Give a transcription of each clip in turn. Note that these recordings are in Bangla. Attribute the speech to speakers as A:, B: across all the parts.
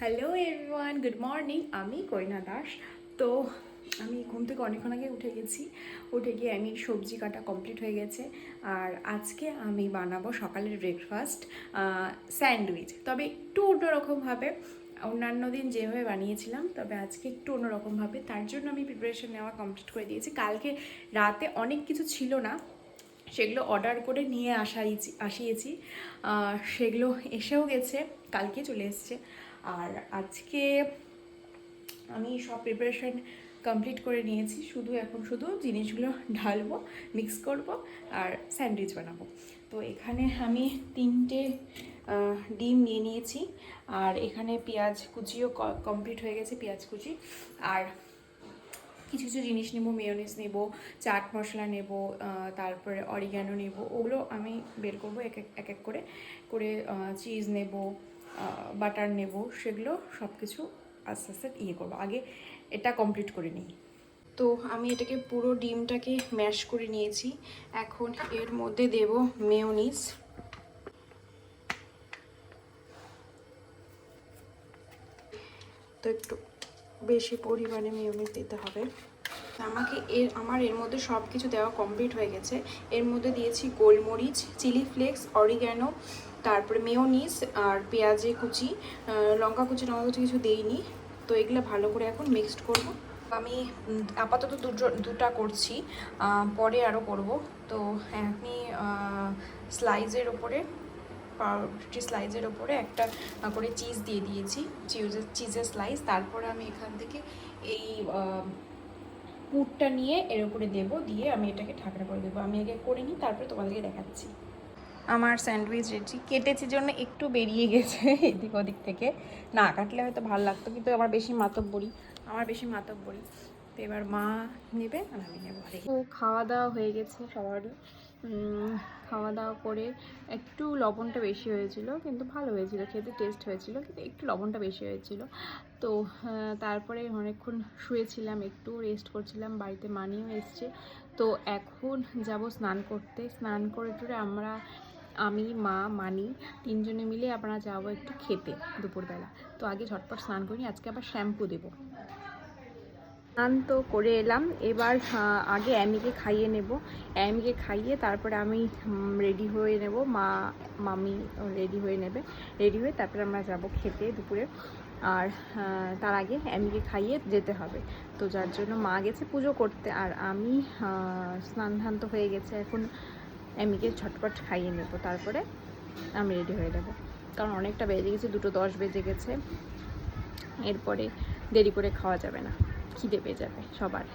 A: Hello everyone, good morning. আমি করিনা দাস। তো আমি ঘুম থেকে অনেকক্ষণ আগে উঠে গিয়ে আমি সবজি কাটা কমপ্লিট হয়ে গেছে। আর আজকে আমি বানাবো সকালের ব্রেকফাস্ট স্যান্ডউইচ, তবে একটু অন্যরকমভাবে। অন্যান্য দিন যেভাবে বানিয়েছিলাম, তবে আজকে একটু অন্যরকমভাবে। তার জন্য আমি প্রিপারেশন নেওয়া কমপ্লিট করে দিয়েছি। কালকে রাতে অনেক কিছু ছিল না, সেগুলো অর্ডার করে নিয়ে আসিয়েছি। সেগুলো এসেও গেছে, কালকে চলে এসছে। আর আজকে আমি সব প্রিপারেশন কমপ্লিট করে নিয়েছি, এখন শুধু জিনিসগুলো ঢালবো, মিক্স করব আর স্যান্ডউইচ বানাবো। তো এখানে আমি 3টে ডিম নিয়ে নিয়েছি, আর এখানে পেঁয়াজ কুচিও কমপ্লিট হয়ে গেছে, পেঁয়াজ কুচি। আর কিছু কিছু জিনিস নেব, মেয়োনিজ নেব, চাট মশলা নেব, তারপরে অরিগ্যানো নেব। ওগুলো আমি বের করবো এক এক করে চিজ নেব, বাটার নেব, সেগুলো সব কিছু আস্তে আস্তে করবো। আগে এটা কমপ্লিট করে নিই। তো আমি এটাকে পুরো ডিমটাকে ম্যাশ করে নিয়েছি। এখন এর মধ্যে দেব মেয়োনিজ। তো একটু বেশি পরিমাণে মেয়োনিজ দিতে হবে। আমার এর মধ্যে সব কিছু দেওয়া কমপ্লিট হয়ে গেছে। এর মধ্যে দিয়েছি গোলমরিচ, চিলি ফ্লেক্স, অরিগ্যানো, তারপরে মেয়োনিজ আর পেঁয়াজে কুচি, লঙ্কা কুচি কিছু দেইনি। তো এগুলো ভালো করে এখন মিক্সড করব। আমি আপাতত দুটা করছি, পরে আরও করব। তো আমি স্লাইজের ওপরে একটা করে চিজ দিয়ে দিয়েছি, চিজের স্লাইস। তারপরে আমি এখান থেকে এই পুরটা নিয়ে এর উপরে দিয়ে আমি এটাকে ঢাকনা করে দেবো। আমি আগে করে নিই, তারপরে তোমাদেরকে দেখাচ্ছি। আমার স্যান্ডউইচ রেডি। কেটেছি জন্য একটু বেরিয়ে গেছে এদিক ওদিক থেকে, না কাটলে হয়তো ভালো লাগতো, কিন্তু আমার বেশি মাতব্বরি। তো এবার মা নেবে আর আমি নেবো। তো খাওয়া দাওয়া হয়ে গেছে সবারই। খাওয়া দাওয়া করে একটু লবণটা বেশি হয়েছিল, কিন্তু ভালো হয়েছিল, খেতে টেস্ট হয়েছিল, কিন্তু একটু লবণটা বেশি হয়েছিল। তো তারপরে অনেকক্ষণ শুয়েছিলাম, একটু রেস্ট করছিলাম, বাড়িতে মানিও এসছে। তো এখন যাব স্নান করতে। স্নান করে টরে আমি, মা, মানি তিনজনে মিলে আমরা যাবো একটু খেতে দুপুরবেলা। তো আগে ঝটপট স্নান করিনি, আজকে আবার শ্যাম্পু দেবো। স্নান তো করে এলাম, এবার আগে অ্যামিকে খাইয়ে নেব। অ্যামিকে খাইয়ে তারপরে আমি রেডি হয়ে নেব, মামি রেডি হয়ে তারপরে আমরা যাব খেতে দুপুরে। আর তার আগে অ্যামিকে খাইয়ে যেতে হবে। তো যার জন্য মা গেছে পুজো করতে, আর আমি স্নান ধান তো হয়ে গেছে, এখন অ্যামিকে ঝটপট খাইয়ে নেব, তারপরে আমি রেডি হয়ে যাব। কারণ অনেকটা বেজে গেছে, 2:10 বেজে গেছে। এরপরে দেরি করে খাওয়া যাবে না, খিদে পেয়ে যাবে সবার।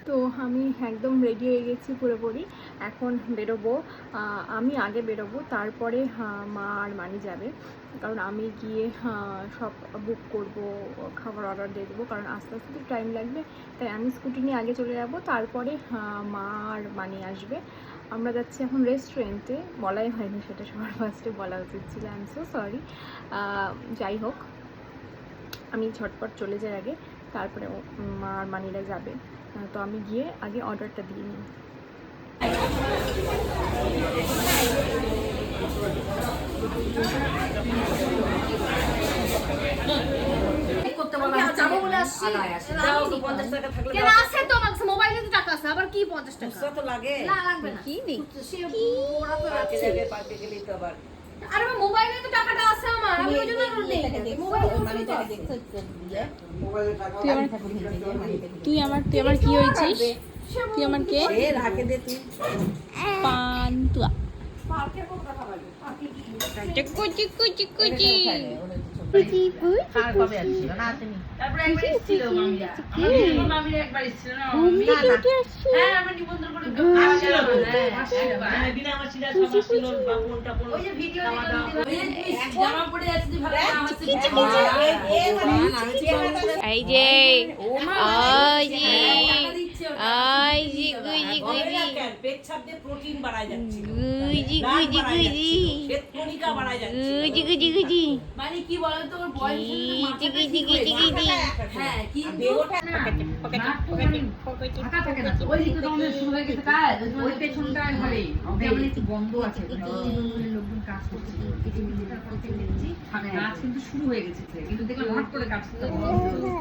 A: তো আমি একদম রেডি হয়ে গেছি পুরোপুরি। এখন বেরোবো, আমি আগে বেরোবো, তারপরে মা আর মানি যাবে। কারণ আমি গিয়ে সব বুক করব, খাবার অর্ডার দিয়ে দেবো, কারণ আস্তে আস্তে তো টাইম লাগবে। তাই আমি স্কুটি নিয়ে আগে চলে যাবো, তারপরে মা আর মানি আসবে। আমরা যাচ্ছি এখন রেস্টুরেন্টে, বলাই হয়নি সেটা, সবার ফার্স্টে বলা উচিত ছিল, আই এম সো সরি। যাই হোক, আমি ঝটপট চলে যাই আগে, তারপরে মা আর মানিরা যাবে। তো আমি গিয়ে আগে অর্ডারটা দিয়ে নিই। তুই আমার কি হয়েছিস? তুই আমার কে? পান্তুয়া এই যে
B: হবে না কেন? পেচ্ছাপ দিয়ে প্রোটিন বাড়ায় যাচ্ছিল। ব্লাড বাড়ায় যাচ্ছিল, শ্বেতকণিকা বাড়ায় যাচ্ছিল।
C: মানে কি বলতো ওর বয়স
B: হ্যাঁ, কি দেহটা
C: ফাঁকা থাকে না তো। ওই দিকে তো আমাদের শুরু হয়ে গেছে কাজ, ওই পেছনটা একবারে যেমন একটু বন্ধ আছে, জঙ্গলের লোকজন কাজ করছে, তারপর থেকে দেখছি কাজ কিন্তু শুরু হয়ে গেছে, কিন্তু দেখলাম হঠাৎ করে কাজ করতে হবে কিন্তু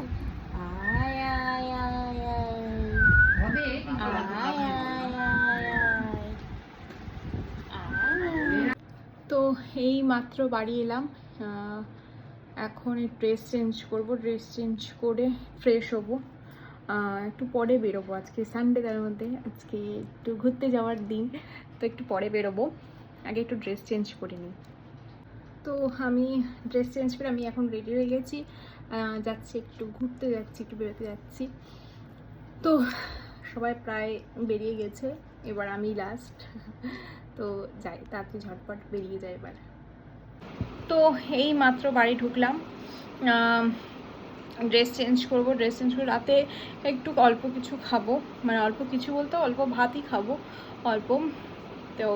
A: তো এই মাত্র বাড়ি এলাম, এখন ড্রেস চেঞ্জ করব, ড্রেস চেঞ্জ করে ফ্রেশ হব, একটু পরে বেরোবো, আজকে সানডে, তার মধ্যে আজকে একটু ঘুরতে যাওয়ার দিন, তো একটু পরে বেরোবো, আগে একটু ড্রেস চেঞ্জ করে নিই। তো আমি ড্রেস চেঞ্জ করে আমি এখন রেডি হয়ে গেছি, যাচ্ছি একটু ঘুরতে, যাচ্ছি একটু বেরোতে যাচ্ছি। তো সবাই প্রায় বেরিয়ে গেছে, এবার আমি লাস্ট, তো যাই তাড়াতাড়ি ঝটপট বেরিয়ে যায় এবার। তো এই মাত্র বাড়ি ঢুকলাম, ড্রেস চেঞ্জ করবো, ড্রেস চেঞ্জ করে রাতে একটু অল্প কিছু খাবো, মানে অল্প কিছু বলতে অল্প ভাতই খাবো, অল্প। তো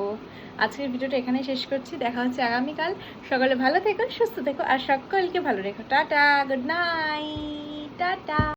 A: আজকের ভিডিওটা এখানে শেষ করছি, দেখা হচ্ছে আগামীকাল। সকালে ভালো থেকো, সুস্থ থেকো, আর সকলকে ভালো রেখো। Tata, good night.